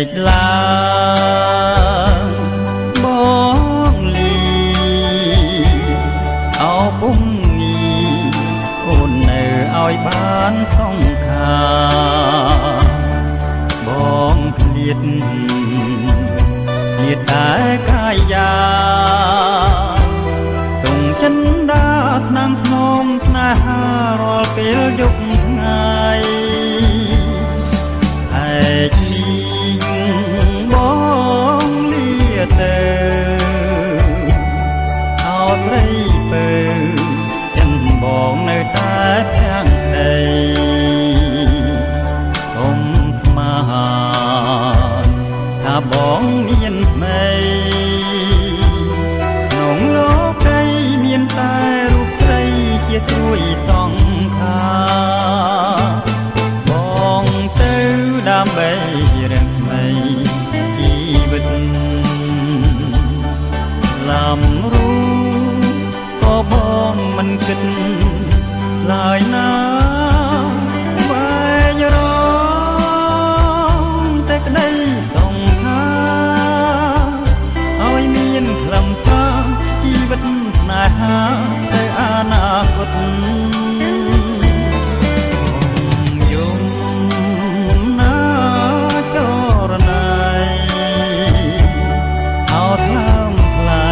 กឡើងបងលីអោពុំងីអូននៅឲ្យបានសង្ខាបងឃ្លាតតែកាយាទងចិនដាថ្នាំងធ្នមស្នេហារាល់ពេលយប់ថ្ងៃឯកបងលាទៅអោស្រីពើចិនបងនៅតែភាំងដីកុំស្មានថាបងមានថ្មីក្នុងលោកីមានតែរូបស្រីជាត្រួយសង្ខាបងទៅដើម្បីរៀងថ្មីជីវិតឡាំរូក៏បងមិនគិតឡើយណាស្វែងរកតែក្តីសង្ខាឲ្យមានខ្លឹមសារជីវិតស្នេហាទៅអនាគតយំណាចរណៃអោថ្លើមថ្លៃ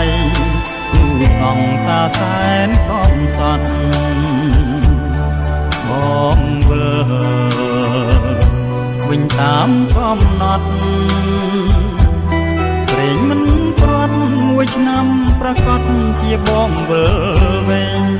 គូសងសាសែនកំសត់បងវិលវិញតាមកំណត់ព្រេងមិនព្រាត់មួយឆ្នាំប្រកាសជាបងវិលវិញ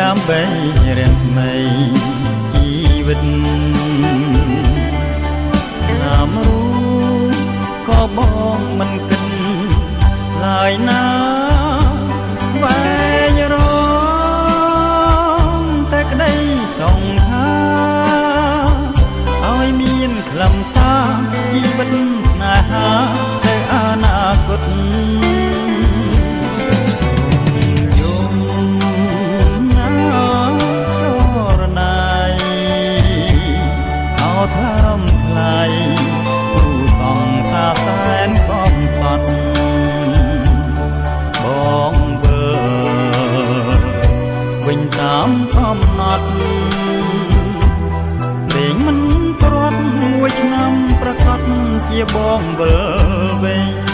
ដើម្បីរៀងថ្មីជីវិតណាមរូក៏បងមិនគិតឡើយណាស្វែងរកតែក្តីសង្ខាឲ្យមានខ្លឹមសារជីវិតស្នេហាទៅអនាគតថ្លើមថ្លៃគូសងសាសែនកំសត់បងវិលវិញតាមកំណត់លេងមិនព្រាត់មួយឆ្នាំប្រកាសជាបងវិលវិញ